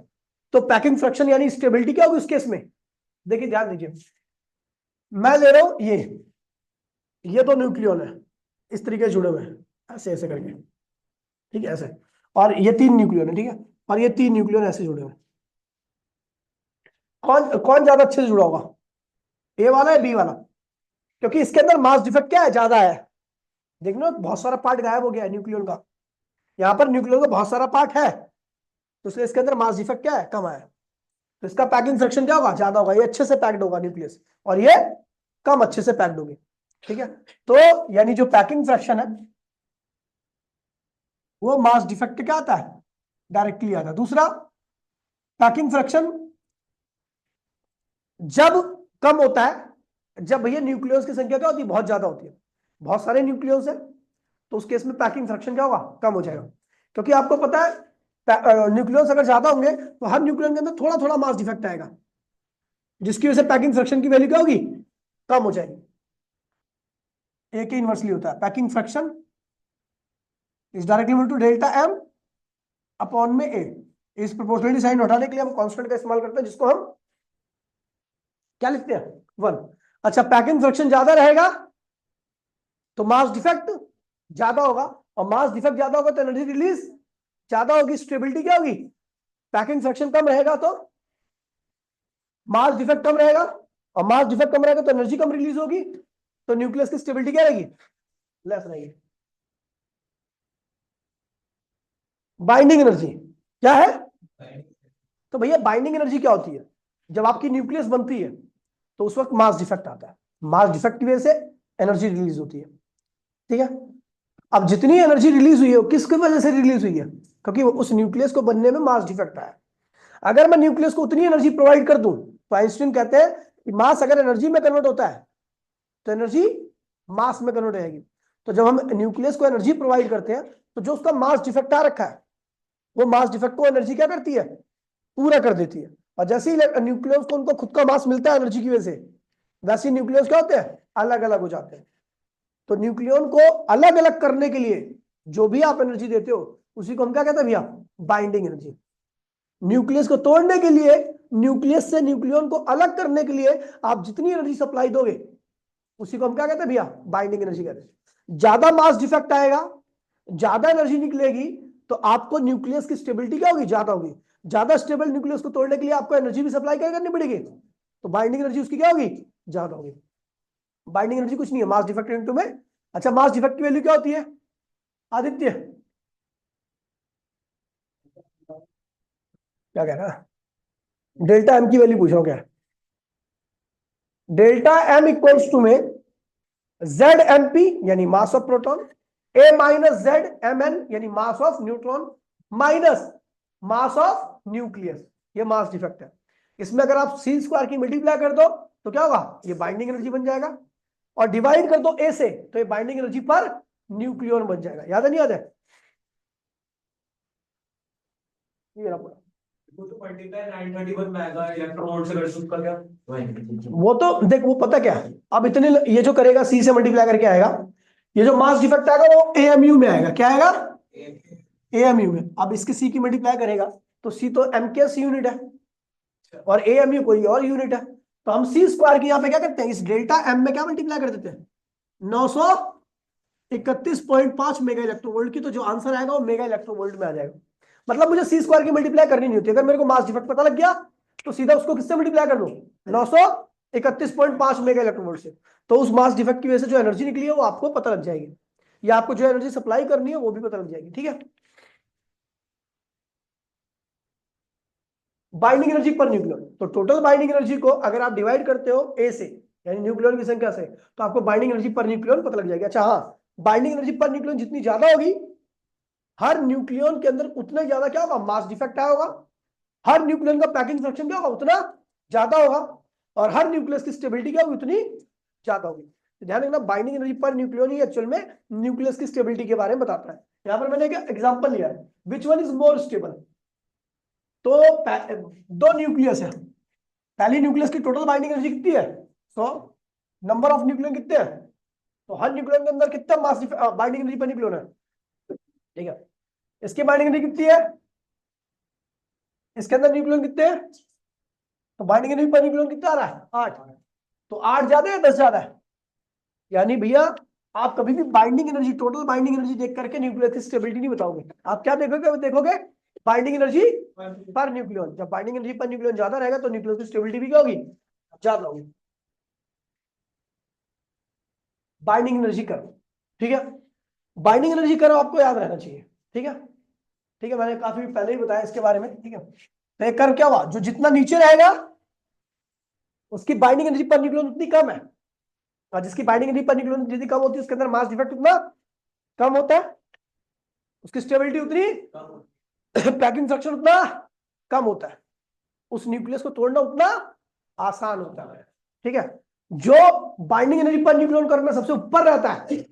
तो पैकिंग फ्रैक्शन यानी स्टेबिलिटी क्या होगी उस केस में, देखिए ध्यान दीजिए, मैं ले रहा हूं ये तो न्यूक्लियन है, इस तरीके से जुड़े हुए हैं, ऐसे ऐसे करके, ठीक है, ऐसे। और ये 3 न्यूक्लियन है, ठीक है, और ये 3 न्यूक्लियन ऐसे जुड़े हुए हैं। कौन कौन ज्यादा अच्छे से जुड़ा होगा, ए वाला या बी वाला, क्योंकि इसके अंदर मास डिफेक्ट क्या है, ज्यादा है। देखना बहुत सारा पार्ट गायब हो गया है न्यूक्लियन का, यहाँ पर न्यूक्लियन का बहुत सारा पार्ट है तो इसलिए इसके अंदर मास डिफेक्ट क्या है, कम आया। तो इसका पैकिंग फ्रैक्शन क्या होगा, ज्यादा होगा, ये अच्छे से पैक्ड होगा न्यूक्लियस, और ये कम अच्छे से पैक्ड होगी, ठीक है। तो यानी जो पैकिंग फ्रैक्शन है वो मास डिफेक्ट क्या आता है, डायरेक्टली आता है। दूसरा, पैकिंग फ्रैक्शन जब कम होता है जब भैया न्यूक्लियस की संख्या क्या होती है, बहुत ज्यादा होती है, बहुत सारे न्यूक्लियस है तो उस केस में पैकिंग फ्रैक्शन क्या होगा, कम हो जाएगा। क्योंकि आपको पता है न्यूक्लियस अगर ज्यादा होंगे तो हर न्यूक्लियन के अंदर थोड़ा थोड़ा मास डिफेक्ट आएगा, जिसकी वजह से पैकिंग फ्रैक्शन की वैल्यू क्या होगी, कम हो जाएगी। ए के इनवर्सली होता है, packing fraction is directly equal to delta m upon में ए। इस प्रोपोर्शनलिटी साइन हटाने के लिए हम कांस्टेंट का इस्तेमाल करते हैं जिसको हम क्या लिखते हैं, 1। अच्छा, पैकिंग फ्रैक्शन ज्यादा रहेगा तो मास डिफेक्ट ज्यादा होगा, और मास डिफेक्ट ज्यादा होगा तो एनर्जी रिलीज ज्यादा होगी। स्टेबिलिटी क्या होगी, पैकिंग फ्रैक्शन कम रहेगा तो मास डिफेक्ट कम रहेगा, और मास डिफेक्ट कम रहेगा तो एनर्जी कम रिलीज होगी, तो न्यूक्लियस की स्टेबिलिटी क्या रहेगी, लेस रहेगी। बाइंडिंग एनर्जी क्या है, तो भैया बाइंडिंग एनर्जी क्या होती है? जब आपकी न्यूक्लियस बनती है तो उस वक्त मास डिफेक्ट आता है, मास डिफेक्ट की वजह से एनर्जी रिलीज होती है, ठीक है। अब जितनी एनर्जी रिलीज हुई है वो किसकी वजह से रिलीज हुई है? क्योंकि उस न्यूक्लियस को बनने में मास डिफेक्ट आया। अगर मैं न्यूक्लियस को उतनी एनर्जी प्रोवाइड कर दूं तो आइंस्टीन कहते हैं कि मास अगर एनर्जी में कन्वर्ट होता है तो एनर्जी मास में कन्वर्ट हो जाएगी। तो जब हम न्यूक्लियस को एनर्जी प्रोवाइड करते हैं तो जो उसका मास डिफेक्ट आ रखा है वो मास डिफेक्ट को एनर्जी क्या करती है? पूरा कर देती है। और जैसे ही न्यूक्लियस को उनको खुद का मास मिलता है एनर्जी की वजह से, वैसे ही न्यूक्लियस क्या होते हैं? अलग अलग हो जाते हैं। तो न्यूक्लियन को अलग अलग करने के लिए जो भी आप एनर्जी देते हो उसी को हम क्या कहते हैं भैया? Binding energy. न्यूक्लियस को तोड़ने के लिए, न्यूक्लियस से न्यूक्लियन को अलग करने के लिए आप जितनी एनर्जी सप्लाई दोगे उसी को हम क्या कहते हैं भैया? बाइंडिंग एनर्जी कहते हैं। ज्यादा मास डिफेक्ट आएगा, ज्यादा एनर्जी निकलेगी तो आपको न्यूक्लियस की स्टेबिलिटी क्या होगी? ज्यादा होगी। ज्यादा स्टेबल न्यूक्लियस को तोड़ने के लिए आपको एनर्जी भी सप्लाई क्या करनी पड़ेगी? तो बाइंडिंग एनर्जी उसकी क्या होगी? ज्यादा होगी। बाइंडिंग एनर्जी कुछ नहीं है, मास डिफेक्ट इनटू में। अच्छा, मास डिफेक्ट की वैल्यू क्या होती है आदित्य? क्या कह रहा है? डेल्टा एम की वैल्यू पूछ रहा हूं क्या? डेल्टा एम इक्वल्स टू में जेड एम पी यानी mass of proton, A minus Z M N यानी mass of neutron, minus mass of nucleus. ये मास डिफेक्ट है। इसमें अगर आप सी स्क्वायर की मल्टीप्लाई कर दो तो क्या होगा? ये बाइंडिंग एनर्जी बन जाएगा। और डिवाइड कर दो ए से तो ये बाइंडिंग एनर्जी पर न्यूक्लियन बन जाएगा। याद है नहीं याद है? ये रहा पूरा। वो तो मल्टीप्लाई 931 मेगा इलेक्ट्रॉन वोल्ट से कर उसका क्या? वो तो देख, वो पता क्या है, अब इतने ये जो करेगा सी से मल्टीप्लाई करके आएगा, ये जो मास डिफेक्ट आएगा वो एएमयू में आएगा। क्या आएगा? एएमयू में। अब इसके सी की मल्टीप्लाई करेगा तो सी तो एम के सी यूनिट है और एएमयू कोई और यूनिट है। तो हम सी स्क्वायर की यहाँ पे क्या करते हैं? इस डेल्टा एम में क्या मल्टीप्लाई कर देते हैं? 931.5 मेगा इलेक्ट्रोवोल्ट की। तो जो आंसर आएगा वो मेगा इलेक्ट्रोवोल्ट में आ जाएगा। मतलब मुझे सी स्क्वायर की मल्टीप्लाई करनी नहीं होती। अगर मेरे को मास डिफेक्ट पता लग गया तो सीधा उसको किससे मल्टीप्लाई कर दो? 931.5 मेगा इलेक्ट्रोवोल्ट से। तो उस मास डिफेक्ट की वजह से जो एनर्जी निकली है वो आपको पता लग जाएगी, या आपको जो एनर्जी सप्लाई करनी है वो भी पता लग जाएगी, ठीक है। बाइंडिंग एनर्जी पर न्यूक्लियन, तो टोटल बाइंडिंग एनर्जी को अगर आप डिवाइड करते हो ए से यानी न्यूक्लियन की संख्या से तो आपको बाइंडिंग एनर्जी पर न्यूक्लियन पता लग जाएगी। अच्छा हाँ, बाइंडिंग एनर्जी पर न्यूक्लियन जितनी ज्यादा होगी हर न्यूक्लियन के अंदर उतना ज्यादा क्या होगा? मास डिफेक्ट आया होगा। हर न्यूक्लियन का पैकिंग फ्रैक्शन क्या होगा? उतना ज्यादा होगा। और हर न्यूक्लियस की स्टेबिलिटी क्या होगी? उतनी ज्यादा होगी। तो ध्यान रखना, बाइंडिंग एनर्जी पर न्यूक्लियन ही एक्चुअल में न्यूक्लियस की स्टेबिलिटी के बारे में बताता है। यहां पर मैंने एक एग्जांपल लिया है, which one is more stable. तो दो न्यूक्लियस है, पहली न्यूक्लियस की टोटल बाइंडिंग एनर्जी कितनी है? 100। नंबर ऑफ न्यूक्लियन कितने हैं? तो हर न्यूक्लियन के अंदर कितना मास बाइंडिंग एनर्जी पर न्यूक्लियन है? ठीक है, इसकी बाइंडिंग एनर्जी कितनी है? इसके अंदर न्यूक्लियन कितने हैं? तो बाइंडिंग एनर्जी पर न्यूक्लियन कितना आ रहा है? 8। तो 8 ज्यादा है 10 ज्यादा है? यानी भैया आप कभी भी binding energy, total binding energy देख करके न्यूक्लियस की स्टेबिलिटी नहीं बताओगे। आप क्या देखोगे? देखोगे बाइंडिंग एनर्जी पर न्यूक्लियन। जब बाइंडिंग एनर्जी पर न्यूक्लियन ज्यादा रहेगा तो न्यूक्लियस की स्टेबिलिटी भी क्या होगी? ज्यादा होगी। बाइंडिंग एनर्जी कर्व, ठीक है। बाइंडिंग एनर्जी कर्व आपको याद रहना चाहिए, ठीक है। ठीक है, मैंने काफी पहले ही बताया इसके बारे में, ठीक है। तो एक कर्व क्या हुआ? जो जितना नीचे रहेगा उसकी बाइंडिंग एनर्जी पर न्यूक्लियन उतनी कम है, और जिसकी बाइंडिंग एनर्जी पर न्यूक्लियन जितनी कम होती है उसके अंदर मास डिफेक्ट उतना कम होता है, उसकी स्टेबिलिटी उतनी, पैकिंग फ्रैक्शन उतना कम होता है, उस न्यूक्लियस को तोड़ना उतना आसान होता है, ठीक है। जो binding energy per nucleon curve में सबसे ऊपर रहता है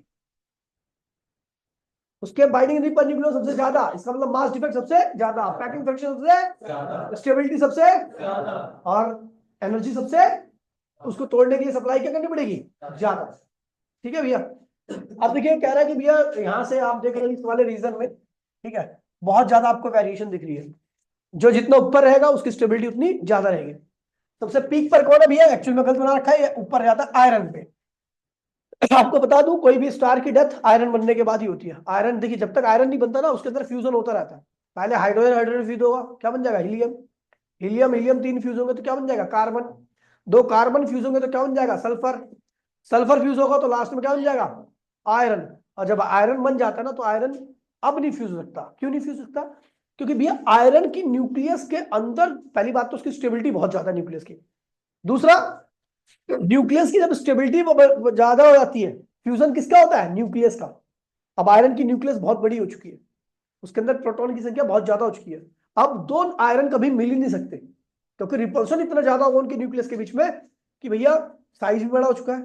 उसके बाइंडिंग एनर्जी पर न्यूक्लियन सबसे ज्यादा, इसका मतलब मास डिफेक्ट सबसे ज्यादा, पैकिंग फ्रैक्शन सबसे ज्यादा, स्टेबिलिटी सबसे ज्यादा, और एनर्जी सबसे, उसको तोड़ने के लिए सप्लाई क्या करनी पड़ेगी? ज्यादा, ठीक है भैया। अब देखिए कह रहा है कि भैया यहां से आप देख रहे हैं इस वाले रीजन में, ठीक है, बहुत ज्यादा आपको वेरिएशन दिख रही है। जो जितना ऊपर रहेगा उसकी स्टेबिलिटी उतनी ज्यादा रहेगी। सबसे पीक पर कौन है भैया? एक्चुअल में गलत बना रखा है, ऊपर जाता है आयरन पे। आपको बता दूं कोई भी स्टार की डेथ आयरन बनने के बाद ही होती है। आयरन देखिए जब तक आयरन नहीं बनता ना उसके अंदर फ्यूजन होता रहता है। पहले हाइड्रोजन हाइड्रोजन फ्यूज होगा, क्या बन जाएगा? हीलियम। हीलियम हीलियम 3 फ्यूज होंगे तो क्या बन जाएगा? कार्बन। 2 कार्बन फ्यूज होंगे तो क्या बन जाएगा? सल्फर। सल्फर फ्यूज होगा तो लास्ट में क्या बन जाएगा? आयरन। और जब आयरन बन जाता है ना तो आयरन अब नहीं फ्यूज हो सकता। क्यों नहीं फ्यूज हो सकता? क्योंकि भैया आयरन की न्यूक्लियस के अंदर पहली बात तो उसकी स्टेबिलिटी बहुत ज्यादा है न्यूक्लियस की। दूसरा, न्यूक्लियस की जब स्टेबिलिटी ज्यादा हो जाती है, फ्यूजन किसका होता है? न्यूक्लियस का। अब आयरन की न्यूक्लियस बहुत बड़ी हो चुकी है, उसके अंदर प्रोटॉन की संख्या बहुत ज्यादा हो चुकी है। अब दो आयरन कभी मिल ही नहीं सकते, क्योंकि रिपल्शन इतना ज्यादा होगा उनके न्यूक्लियस के बीच में कि भैया साइज भी बड़ा हो चुका है,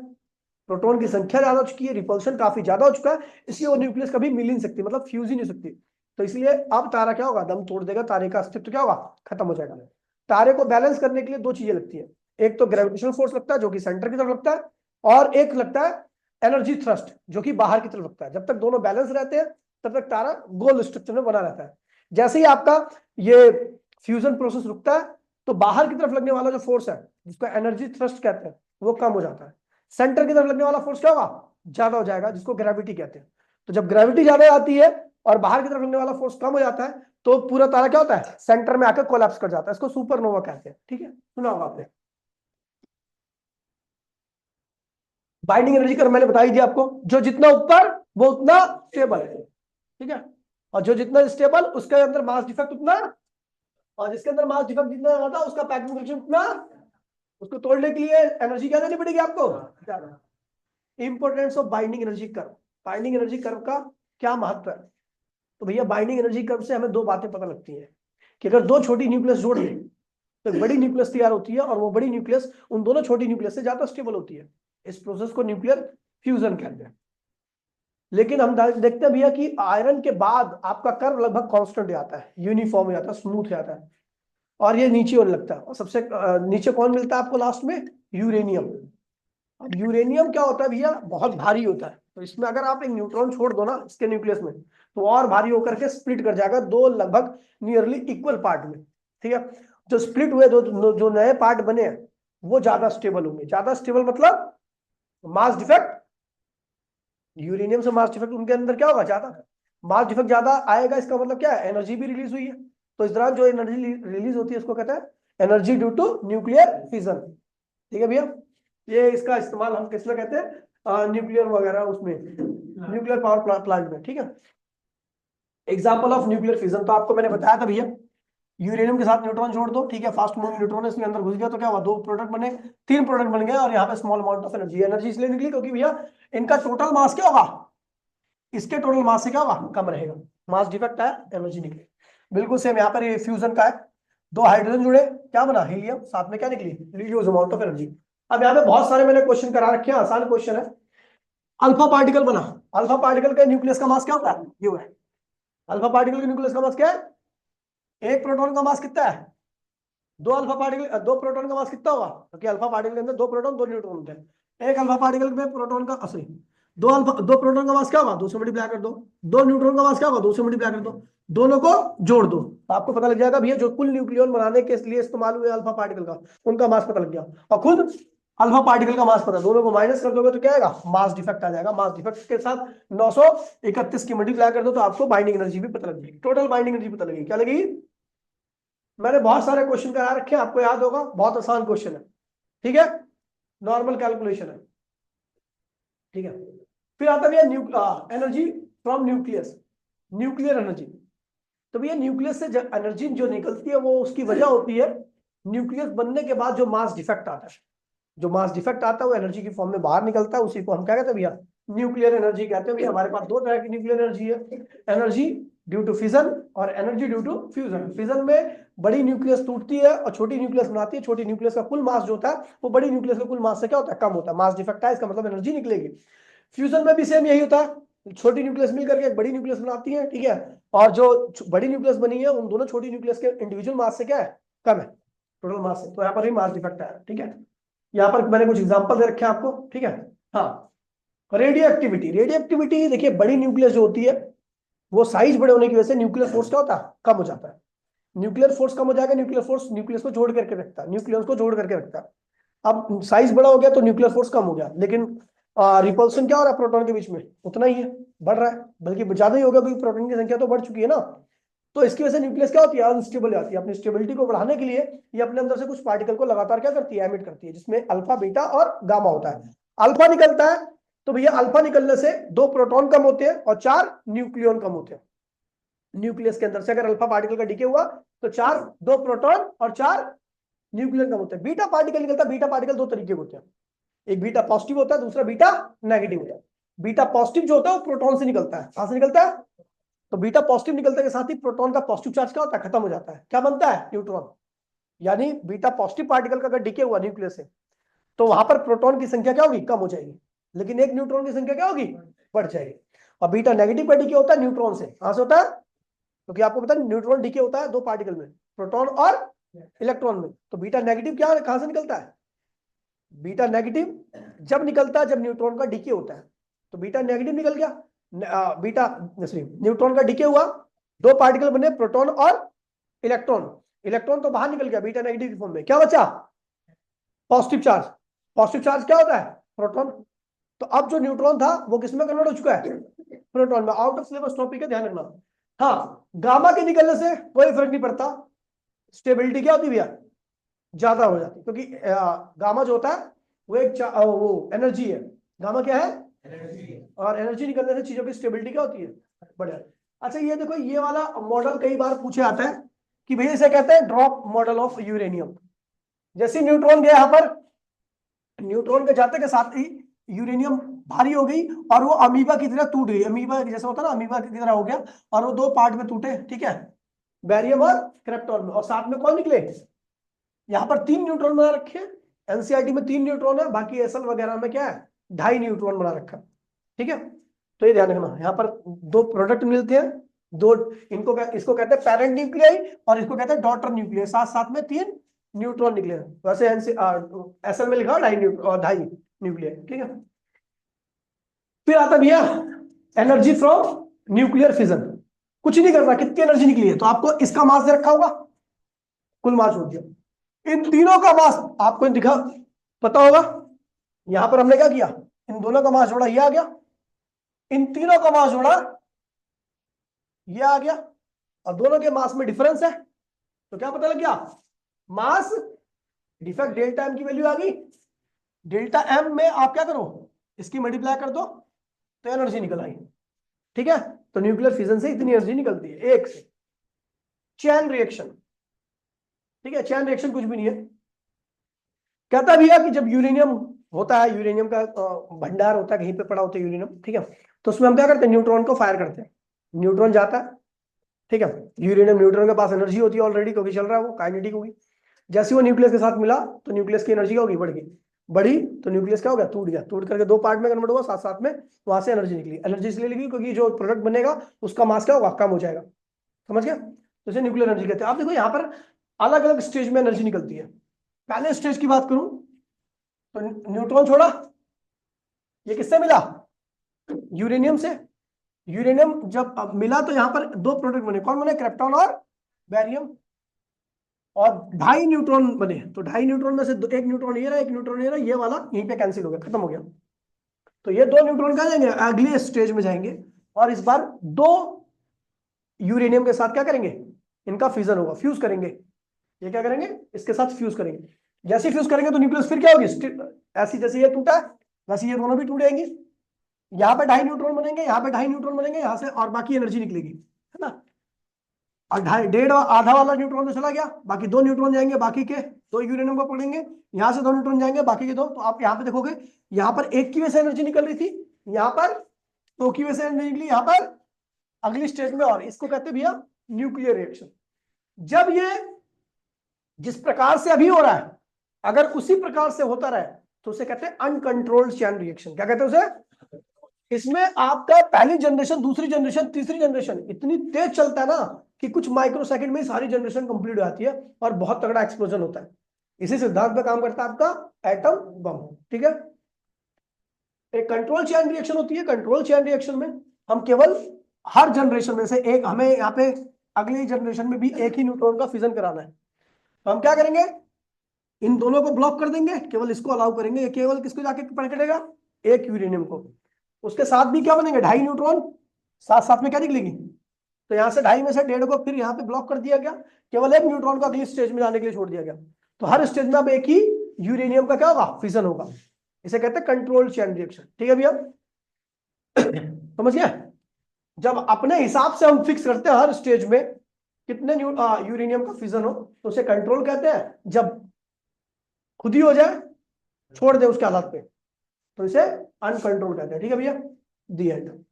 प्रोटॉन की संख्या ज्यादा हो चुकी है, रिपल्शन काफी ज्यादा हो चुका है, इसलिए वो न्यूक्लियस कभी मिल ही नहीं सकती, मतलब फ्यूज ही नहीं सकती। तो इसलिए अब तारा क्या होगा? दम तोड़ देगा, तारे का अस्तित्व क्या होगा? खत्म हो जाएगा। तारे को बैलेंस करने के लिए दो चीजें लगती है, एक तो ग्रेविटेशनल फोर्स लगता है जो कि सेंटर की तरफ लगता है, और एक लगता है एनर्जी थ्रस्ट जो कि बाहर की तरफ लगता है। जब तक दोनों बैलेंस रहते हैं तब तक तारा गोल स्ट्रक्चर में बना रहता है। जैसे ही आपका ये फ्यूजन प्रोसेस रुकता है तो बाहर की तरफ लगने वाला जो फोर्स है जिसको एनर्जी थ्रस्ट कहते हैं वो कम हो जाता है, सेंटर की तरफ लगने वाला फोर्स क्या होगा? ज्यादा हो जाएगा, जिसको ग्रेविटी कहते हैं। तो जब ग्रेविटी ज्यादा आती है और बाहर की तरफ लगने वाला फोर्स कम हो जाता है तो पूरा तारा क्या होता है? सेंटर में आकर कोलैप्स कर जाता है, इसको सुपरनोवा कहते हैं। ठीक है, सुना होगा आपने। बाइंडिंग एनर्जी कर मैंने बताई थी आपको, जो जितना ऊपर वो उतना स्टेबल है। ठीक है, और जो जितना स्टेबल उसके अंदर मास डिफेक्ट उतना, और जिसके अंदर मास डिफेक्ट जितना ज्यादा उसका पैकिंग फ्रिक्शन उतना, उसको तोड़ने के लिए एनर्जी क्या देनी पड़ेगी आपको? ज्यादा। Importance of binding energy curve. Binding energy curve का क्या महत्व है? तो भैया बाइंडिंग एनर्जी कर्व से हमें दो बातें पता लगती हैं कि अगर दो छोटी न्यूक्लियस जोड़ दें तो एक बड़ी न्यूक्लियस तैयार होती है, और वो बड़ी न्यूक्लियस उन दोनों छोटी न्यूक्लियस से ज्यादा स्टेबल होती है। इस प्रोसेस को न्यूक्लियर फ्यूजन कहते हैं। लेकिन हम देखते हैं भैया कि आयरन के बाद आपका कर्व लगभग कांस्टेंट आता है, यूनिफॉर्म हो जाता है, स्मूथ हो जाता है, और ये नीचे होने लगता है। और सबसे नीचे कौन मिलता है आपको लास्ट में? यूरेनियम। अब यूरेनियम क्या होता है भैया? बहुत भारी होता है, तो इसमें अगर आप एक न्यूट्रॉन छोड़ दो ना इसके न्यूक्लियस में तो और भारी होकर के स्प्लिट कर जाएगा दो लगभग नियरली इक्वल पार्ट में। ठीक है, जो स्प्लिट हुए जो नए पार्ट बने हैं वो ज्यादा स्टेबल होंगे। ज्यादा स्टेबल मतलब मास डिफेक्ट, यूरेनियम से मास डिफेक्ट उनके अंदर क्या होगा? ज्यादा। मास डिफेक्ट ज्यादा आएगा, इसका मतलब क्या है? एनर्जी भी रिलीज हुई है। तो इस दौरान जो एनर्जी रिलीज होती है उसको कहते हैं energy due to nuclear fission. ठीक है भैया, ये इसका इस्तेमाल हम किसमें कहते हैं? न्यूक्लियर वगैरह उसमें, न्यूक्लियर पावर प्लांट में। ठीक है, एग्जाम्पल ऑफ न्यूक्लियर फिजन तो आपको मैंने बताया था भैया, यूरेनियम के साथ न्यूट्रॉन जोड़ दो, ठीक है, फास्ट मूविंग न्यूट्रॉन इसमें अंदर घुस गया तो क्या हुआ? दो प्रोडक्ट बने, तीन प्रोडक्ट बन गए, और यहाँ पे small amount of energy. Energy इसलिए निकली क्योंकि भैया इनका टोटल मास क्या होगा? इसके टोटल मास से क्या होगा? कम रहेगा। मास डिफेक्ट है, एनर्जी निकली। बिल्कुल सेम यहाँ पर ये फ्यूजन का है, दो हाइड्रोजन जुड़े, क्या बना? हीलियम, साथ में क्या निकली? Huge amount of energy. अब यहाँ पे बहुत सारे मैंने क्वेश्चन करा रखे हैं, आसान क्वेश्चन है। अल्फा पार्टिकल बना, अल्फा पार्टिकल का न्यूक्लियस का मास क्या होता है? ये है अल्फा पार्टिकल के न्यूक्लियस का मास क्या है? एक प्रोटॉन का मास कितना है? दो अल्फा पार्टिकल, दो प्रोटॉन का मास कितना होगा? क्योंकि अल्फा पार्टिकल के अंदर दो प्रोटॉन दो न्यूट्रॉन होते हैं। एक अल्फा पार्टिकल में प्रोटॉन का सॉरी दो प्रोटॉन का मास क्या होगा? 2 से मल्टीप्लाई कर दो। दो न्यूट्रॉन का मास क्या होगा? 2 से मल्टीप्लाई कर दो। दोनों को जोड़ दो तो आपको पता लग जाएगा भैया जो कुल न्यूक्लियन बनाने के लिए इस्तेमाल हुए अल्फा पार्टिकल का उनका मास पता लग गया। और खुद अल्फा पार्टिकल का मास पता, दोनों को माइनस कर दोगे तो क्या आएगा? मास डिफेक्ट आ जाएगा। मास डिफेक्ट के साथ 931 की मल्टीप्लाई कर दो तो आपको बाइंडिंग एनर्जी भी पता लग जाएगी, टोटल बाइंडिंग एनर्जी पता लगेगी। क्या लगेगी? मैंने बहुत सारे क्वेश्चन करा रखे हैं, आपको याद होगा, बहुत आसान क्वेश्चन है। ठीक है, नॉर्मल कैलकुलेशन है। ठीक है, फिर आता है energy from nucleus, nuclear energy. तो भैया न्यूक्लियस से एनर्जी जो निकलती है वो उसकी वजह होती है न्यूक्लियस बनने के बाद जो मास डिफेक्ट आता है। जो मास डिफेक्ट आता है वो एनर्जी की फॉर्म में बाहर निकलता है, उसी को हम क्या कहते हैं भैया? न्यूक्लियर एनर्जी कहते हैं। भैया हमारे पास दो तरह की न्यूक्लियर एनर्जी है, एनर्जी ड्यू टू फिजन और energy due to fusion. Fission में बड़ी न्यूक्लियस टूटती है और छोटी न्यूक्लियस बनाती है, छोटी न्यूक्लियस का कुल मास जो होता है वो बड़ी न्यूक्लियस के कुल मास से क्या होता है? कम होता है। मास डिफेक्ट है, इसका मतलब एनर्जी निकलेगी। फ्यूजन में भी सेम यही होता है, छोटी न्यूक्लियस मिलकर के एक बड़ी न्यूक्लियस बनाती है। ठीक है, और जो बड़ी न्यूक्लियस बनी है उन दोनों छोटी न्यूक्लियस के इंडिविजुअल मास से क्या है? कम है, टोटल मास से। तो यहाँ पर भी मास डिफेक्ट है। ठीक है, यहाँ पर मैंने कुछ एग्जांपल दे रखे हैं आपको। ठीक है, हाँ, रेडियो एक्टिविटी। रेडियो एक्टिविटी देखिए, बड़ी न्यूक्लियस जो होती है वो साइज बड़े होने की वजह से न्यूक्लियर फोर्स क्या होता है? कम हो जाता है। न्यूक्लियर फोर्स कम हो जाएगा, न्यूक्लियर फोर्स न्यूक्लियस को जोड़ करके रखता है, न्यूक्लियस को जोड़ करके रखता है। अब साइज बड़ा हो गया तो न्यूक्लियर फोर्स कम हो गया, लेकिन रिपल्सन क्या हो रहा है प्रोटॉन के बीच में? उतना ही है, बढ़ रहा है, बल्कि ज्यादा ही होगा क्योंकि प्रोटॉन की संख्या तो बढ़ चुकी है ना। तो इसकी वजह से न्यूक्लियस क्या होती है? अनस्टेबल जाती है। अपनी स्टेबिलिटी को बढ़ाने के लिए ये अपने अंदर से कुछ पार्टिकल को लगातार क्या करती है? एमिट करती है, जिसमें अल्फा, बीटा और गामा होता है। अल्फा निकलता है तो भैया अल्फा निकलने से 2 प्रोटॉन कम होते हैं और 4 न्यूक्लियन कम होते हैं। न्यूक्लियस के अंदर से अगर अल्फा पार्टिकल का डीके हुआ तो 2 प्रोटॉन और 4 न्यूक्लियस कम होते हैं। बीटा पार्टिकल निकलता है, बीटा पार्टिकल 2 तरीके के होते हैं, एक बीटा पॉजिटिव होता है, दूसरा बीटा नेगेटिव होता है। बीटा पॉजिटिव जो होता है वो प्रोटॉन से निकलता है। कहां से निकलता है? तो बीटा पॉजिटिव निकलने के साथ ही प्रोटॉन का पॉजिटिव चार्ज क्या होता है? खत्म हो जाता है। क्या बनता है? न्यूट्रॉन। यानी बीटा पॉजिटिव पार्टिकल का अगर डीके हुआ न्यूक्लियस से तो वहां पर प्रोटॉन की संख्या क्या होगी? कम हो जाएगी, लेकिन एक न्यूट्रॉन की संख्या क्या होगी? बढ़ जाएगी। और बीटा नेगेटिव का डीके होता है न्यूट्रॉन से। कहां से होता है? क्योंकि आपको पता है न्यूट्रॉन डीके होता है 2 पार्टिकल में, प्रोटॉन और इलेक्ट्रॉन में। तो बीटा नेगेटिव क्या कहां से निकलता है? बीटा नेगेटिव जब निकलता है जब न्यूट्रॉन का डीके होता है, तो बीटा नेगेटिव निकल गया। बीटा न्यूट्रॉन का डीके हुआ, 2 पार्टिकल बने, प्रोटॉन और इलेक्ट्रॉन। इलेक्ट्रॉन तो बाहर निकल गया बीटा नेगेटिव की फॉर्म में, क्या बचा? Positive charge. पॉजिटिव चार्ज क्या होता है? प्रोटॉन। तो अब जो न्यूट्रॉन था वो किसमें कन्वर्ट हो चुका है? प्रोटॉन में। आउट ऑफ सिलेबस टॉपिक है, ध्यान रखना। हाँ, गामा के निकलने से कोई फर्क नहीं पड़ता, स्टेबिलिटी क्या होती है भैया? ज्यादा हो जाती है, क्योंकि गामा जो होता है वो एक वो एनर्जी है। गामा क्या है? और एनर्जी निकलने से चीजों की स्टेबिलिटी क्या होती है? बढ़िया। अच्छा ये देखो, ये वाला मॉडल कई बार पूछे आता है कि भैया इसे कहते हैं ड्रॉप मॉडल ऑफ यूरेनियम। जैसे न्यूट्रॉन गया यहां पर, न्यूट्रॉन के जाते के साथ ही यूरेनियम भारी हो गई और वो अमीबा की तरह टूट गई। अमीबा जैसा होता है ना, अमीबा की तरह हो गया और वो 2 पार्ट में टूटे, ठीक है, बैरियम और क्रिप्टॉन में। और साथ में कौन निकले? यहाँ पर 3 न्यूट्रॉन बना रखे हैं। एनसीईआरटी में 3 न्यूट्रॉन है, बाकी एसएल वगैरह में क्या है? 2.5 न्यूट्रॉन बना रखा है, ठीक है। तो ये ध्यान रखना, यहाँ पर 2 प्रोडक्ट मिलते हैं, 2, इनको इसको कहते हैं पेरेंट न्यूक्लियाई और इसको कहते हैं डॉटर न्यूक्लियाई। साथ साथ में 3 न्यूट्रॉन निकले हैं। वैसे एसएल में लिखा 2.5 न्यूक्लियाई, ठीक है। फिर आता भैया एनर्जी फ्रॉम न्यूक्लियर फिजन। कुछ नहीं करना, कितनी एनर्जी निकली है तो आपको इसका मास दे रखा होगा, कुल मास हो गया। इन तीनों का मास आपको दिखा पता होगा। यहां पर हमने क्या किया? इन दोनों का मास जोड़ा, ये आ गया। इन तीनों का मास जोड़ा, ये आ गया। और दोनों के मास में डिफरेंस है, तो क्या पता लग गया? मास डिफेक्ट डेल्टा एम की वैल्यू आ गई। डेल्टा एम में आप क्या करो? इसकी मल्टीप्लाई कर दो तो एनर्जी निकल आई, ठीक है। तो न्यूक्लियर फिजन से इतनी एनर्जी निकलती है एक से। चैन रिएक्शन, ठीक है, चैन रिएक्शन कुछ भी नहीं है। कहता भी है कि जब यूरेनियम होता है, यूरेनियम का भंडार होता है, कहीं पे पड़ा होता है यूरेनियम, ठीक है, तो उसमें हम क्या करते हैं? न्यूट्रॉन को फायर करते हैं। न्यूट्रॉन जाता है, ठीक है, यूरेनियम न्यूट्रॉन के पास एनर्जी होती है ऑलरेडी, क्योंकि चल रहा है वो काइनेटिक होगी। जैसे वो न्यूक्लियस के साथ मिला तो न्यूक्लियस की एनर्जी होगी बढ़ गई, बढ़ी तो न्यूक्लियस क्या हो गया? टूट गया। टूट करके 2 पार्ट में कन्वर्ट हुआ, साथ साथ में वहां से एनर्जी निकली। एनर्जी इसलिए निकली क्योंकि जो प्रोडक्ट बनेगा उसका मास क्या होगा? कम हो जाएगा। समझ गया? तो इसे न्यूक्लियर एनर्जी कहते हैं। आप देखो यहाँ पर अलग अलग स्टेज में एनर्जी निकलती है। पहले स्टेज की बात करूं तो न्यूट्रॉन छोड़ा, ये किससे मिला? यूरेनियम से। यूरेनियम जब मिला तो यहाँ पर 2 प्रोडक्ट बने, कौन बने? क्रिप्टॉन और बैरियम। और 2.5 न्यूट्रॉन बने, तो 2.5 न्यूट्रॉन में से 1 न्यूट्रॉन ये रहा, 1 न्यूट्रॉन ये रहा, ये वाला यहीं पे कैंसिल हो गया, खत्म हो गया। तो ये 2 न्यूट्रॉन कहाँ जाएंगे? अगले स्टेज में जाएंगे और इस बार 2 यूरेनियम के साथ क्या करेंगे? इनका फ्यूजन होगा, फ्यूज करेंगे। ये क्या करेंगे? इसके साथ फ्यूज करेंगे। जैसे फ्यूज करेंगे तो न्यूक्लियस फिर क्या होगी? ऐसी जैसे ये टूटा वैसे ये दोनों भी टूट जाएंगे। यहाँ पे 2.5 न्यूट्रॉन बनेंगे, यहाँ पे 2.5 न्यूट्रॉन बनेंगे, यहाँ से और बाकी एनर्जी निकलेगी, है ना। और 1.5 आधा वाला न्यूट्रॉन तो चला गया, बाकी 2 न्यूट्रॉन जाएंगे, बाकी के 2 यूरेनियम को पकड़ेंगे। यहाँ से 2 न्यूट्रॉन जाएंगे, बाकी के 2। तो आप यहाँ पे देखोगे, यहाँ पर 1 की वजह से एनर्जी निकल रही थी, यहाँ पर 2 की वजह से एनर्जी निकली, यहाँ पर अगली स्टेज में। और इसको कहते हैं भैया न्यूक्लियर रिएक्शन। जब ये जिस प्रकार से अभी हो रहा है अगर उसी प्रकार से होता रहे तो उसे कहते हैं अनकंट्रोल्ड चैन रिएक्शन। क्या कहते हैं उसे? इसमें आपका पहली जनरेशन, दूसरी जनरेशन, तीसरी जनरेशन इतनी तेज चलता है ना कि कुछ माइक्रोसेकंड में सारी जनरेशन कंप्लीट हो जाती है और बहुत तगड़ा एक्सप्लोजन होता है। इसी सिद्धांत पे काम करता है आपका एटम बम, ठीक है। एक कंट्रोल चैन रिएक्शन होती है। कंट्रोल चैन रिएक्शन में हम केवल हर जनरेशन में से एक, हमें यहाँ पे अगली जनरेशन में भी एक ही न्यूट्रॉन का फिजन कराना है, तो हम क्या करेंगे? इन दोनों को ब्लॉक कर देंगे, केवल इसको अलाउ करेंगे। ये केवल किसको जाके पकड़ेगा? 1 यूरेनियम को। उसके साथ भी क्या बनेंगे? 2.5 न्यूट्रॉन, साथ साथ में क्या निकलेगी? तो यहाँ से 2.5 में से 1.5 को फिर यहाँ पे ब्लॉक कर दिया गया, केवल 1 न्यूट्रॉन को अगली स्टेज में जाने के लिए छोड़ दिया गया। तो हर स्टेज में अब एक ही यूरेनियम का क्या होगा? फिजन होगा। इसे कहते हैं कंट्रोल चैन रिएक्शन, ठीक है भैया, समझ गया? जब अपने हिसाब से हम फिक्स करते हैं हर स्टेज में कितने यूरेनियम का फिजन हो, तो उसे कंट्रोल कहते हैं। जब खुद ही हो जाए, छोड़ दे उसके हालात पे, तो इसे अनकंट्रोल कहते हैं। ठीक है भैया, दी एंड।